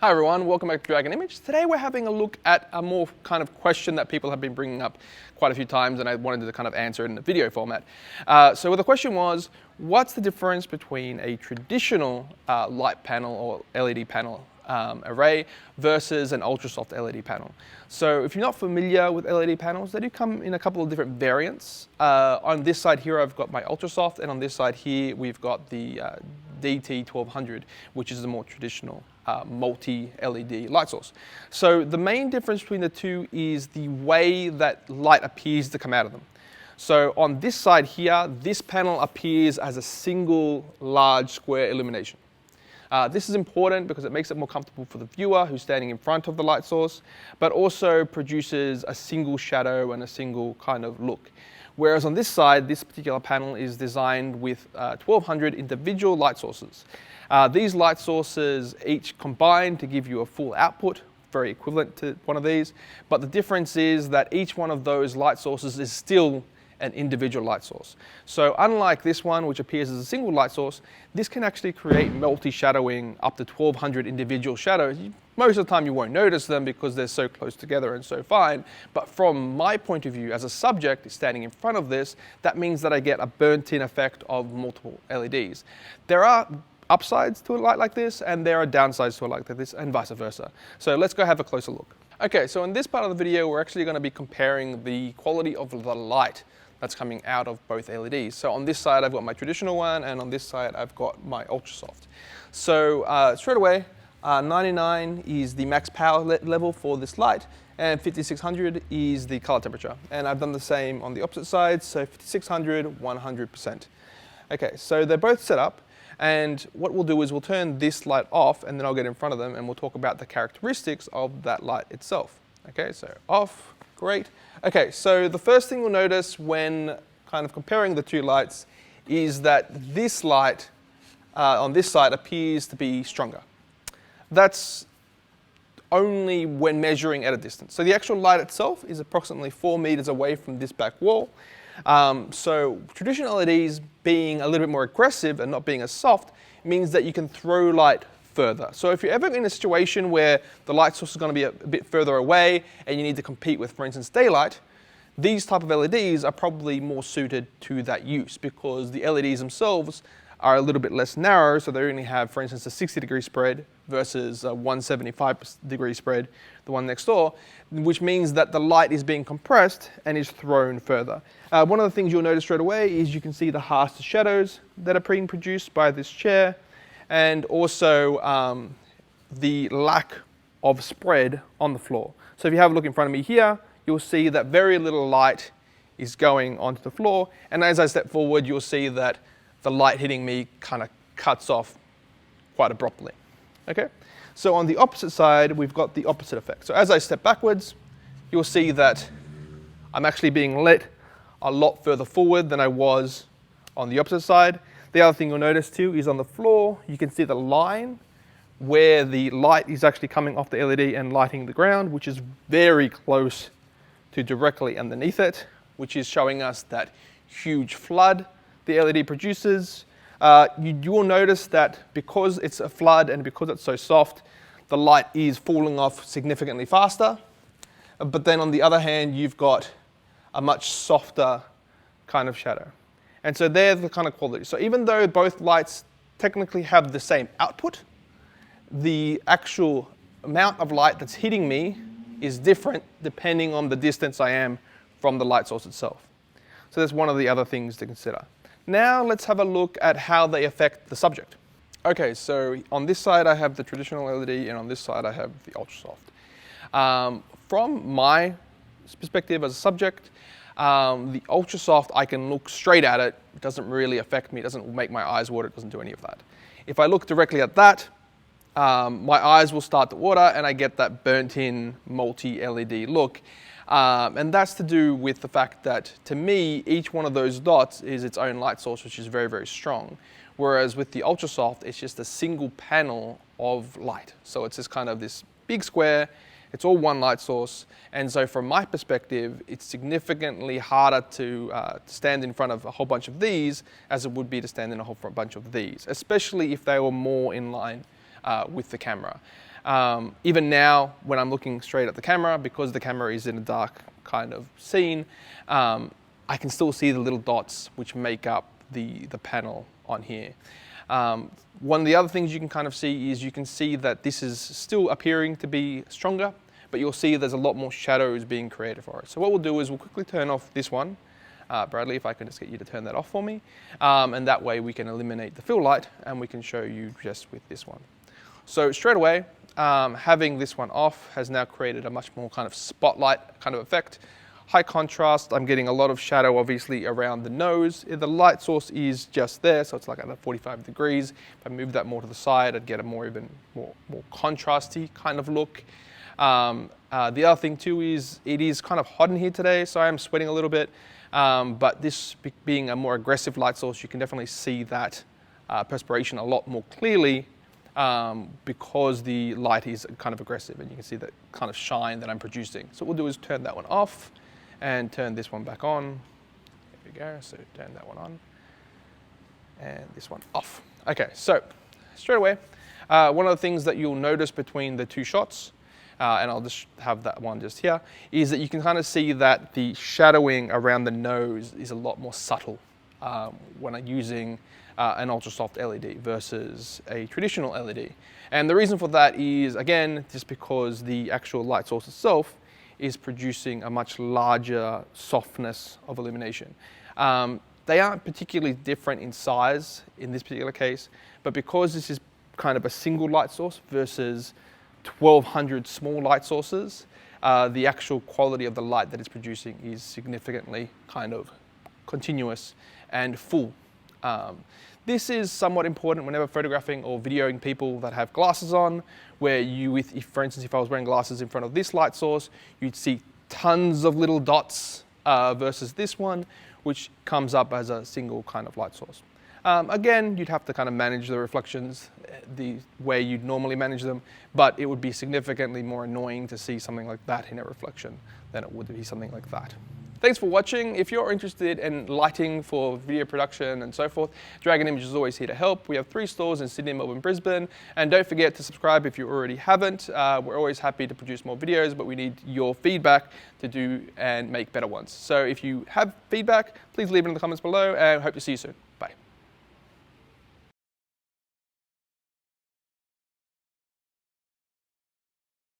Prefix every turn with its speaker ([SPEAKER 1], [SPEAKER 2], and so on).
[SPEAKER 1] Hi everyone, welcome back to Dragon Image. Today we're having a look at a more kind of question that people have been bringing up quite a few times, and I wanted to kind of answer it in a video format. So the question was, what's the difference between a traditional light panel or LED panel array versus an Ultrasoft LED panel? So if you're not familiar with LED panels, they do come in a couple of different variants. On this side here I've got my Ultrasoft, and on this side here we've got the DT1200, which is the more traditional multi-LED light source. So the main difference between the two is the way that light appears to come out of them. So on this side here, this panel appears as a single large square illumination. This is important because it makes it more comfortable for the viewer who's standing in front of the light source, but also produces a single shadow and a single kind of look. Whereas on this side, this particular panel is designed with 1200 individual light sources. These light sources each combine to give you a full output, very equivalent to one of these, but the difference is that each one of those light sources is still an individual light source. So unlike this one, which appears as a single light source, this can actually create multi-shadowing up to 1200 individual shadows. Most of the time you won't notice them because they're so close together and so fine, but from my point of view as a subject standing in front of this, that means that I get a burnt-in effect of multiple LEDs. There are upsides to a light like this, and there are downsides to a light like this, and vice versa. So let's go have a closer look. Okay, so in this part of the video, we're actually going to be comparing the quality of the light that's coming out of both LEDs. So on this side, I've got my traditional one, and on this side, I've got my Ultrasoft. So straight away, 99 is the max power level for this light, and 5600 is the color temperature. And I've done the same on the opposite side, so 5600, 100%. Okay, so they're both set up. And what we'll do is we'll turn this light off, and then I'll get in front of them and we'll talk about the characteristics of that light itself. Okay, so off, great. Okay, so the first thing you'll notice when kind of comparing the two lights is that this light on this side appears to be stronger. That's only when measuring at a distance. So the actual light itself is approximately 4 meters away from this back wall. So traditional LEDs being a little bit more aggressive and not being as soft means that you can throw light further. So if you're ever in a situation where the light source is going to be a bit further away and you need to compete with, for instance, daylight, these type of LEDs are probably more suited to that use because the LEDs themselves are a little bit less narrow, so they only have, for instance, a 60-degree spread versus a 175-degree spread, the one next door, which means that the light is being compressed and is thrown further. One of the things you'll notice straight away is you can see the harsher shadows that are being produced by this chair, and also the lack of spread on the floor. So if you have a look in front of me here, you'll see that very little light is going onto the floor, and as I step forward, you'll see that the light hitting me kind of cuts off quite abruptly. Okay? So on the opposite side, we've got the opposite effect. So as I step backwards, you'll see that I'm actually being lit a lot further forward than I was on the opposite side. The other thing you'll notice too is on the floor, you can see the line where the light is actually coming off the LED and lighting the ground, which is very close to directly underneath it, which is showing us that huge flood the LED produces. You will notice that because it's a flood and because it's so soft, the light is falling off significantly faster. But then on the other hand, you've got a much softer kind of shadow. And so they're the kind of quality. So even though both lights technically have the same output, the actual amount of light that's hitting me is different depending on the distance I am from the light source itself. So that's one of the other things to consider. Now let's have a look at how they affect the subject. Okay, so on this side I have the traditional LED, and on this side I have the Ultrasoft. From my perspective as a subject, the Ultrasoft, I can look straight at it. It doesn't really affect me. It doesn't make my eyes water. It doesn't do any of that. If I look directly at that, my eyes will start to water and I get that burnt-in multi-LED look. And that's to do with the fact that, to me, each one of those dots is its own light source, which is very, very strong. Whereas with the Ultrasoft, it's just a single panel of light. So it's just kind of this big square. It's all one light source. And so from my perspective, it's significantly harder to stand in front of a whole bunch of these as it would be to stand in a whole bunch of these, especially if they were more in line with the camera. Even now, when I'm looking straight at the camera, because the camera is in a dark kind of scene, I can still see the little dots which make up the panel on here. One of the other things you can kind of see is you can see that this is still appearing to be stronger, but you'll see there's a lot more shadows being created for it. So what we'll do is we'll quickly turn off this one. Bradley, if I can just get you to turn that off for me. And that way we can eliminate the fill light and we can show you just with this one. So straight away, having this one off has now created a much more kind of spotlight kind of effect. High contrast, I'm getting a lot of shadow obviously around the nose. The light source is just there, so it's like at 45 degrees. If I move that more to the side, I'd get a more contrasty kind of look. The other thing too is it is kind of hot in here today, so I am sweating a little bit. But this being a more aggressive light source, you can definitely see that perspiration a lot more clearly because the light is kind of aggressive, and you can see that kind of shine that I'm producing. So what we'll do is turn that one off and turn this one back on. There we go, so turn that one on and this one off. Okay, so straight away, one of the things that you'll notice between the two shots, and I'll just have that one just here, is that you can kind of see that the shadowing around the nose is a lot more subtle when I'm using an Ultrasoft LED versus a traditional LED. And the reason for that is, again, just because the actual light source itself is producing a much larger softness of illumination. They aren't particularly different in size in this particular case, but because this is kind of a single light source versus 1,200 small light sources, the actual quality of the light that it's producing is significantly kind of continuous and full. This is somewhat important whenever photographing or videoing people that have glasses on, where for instance, if I was wearing glasses in front of this light source, you'd see tons of little dots versus this one, which comes up as a single kind of light source. Again, you'd have to kind of manage the reflections the way you'd normally manage them, but it would be significantly more annoying to see something like that in a reflection than it would be something like that. Thanks for watching. If you're interested in lighting for video production and so forth, Dragon Image is always here to help. We have 3 stores in Sydney, Melbourne, Brisbane, and don't forget to subscribe if you already haven't. We're always happy to produce more videos, but we need your feedback to do and make better ones. So if you have feedback, please leave it in the comments below, and hope to see you soon.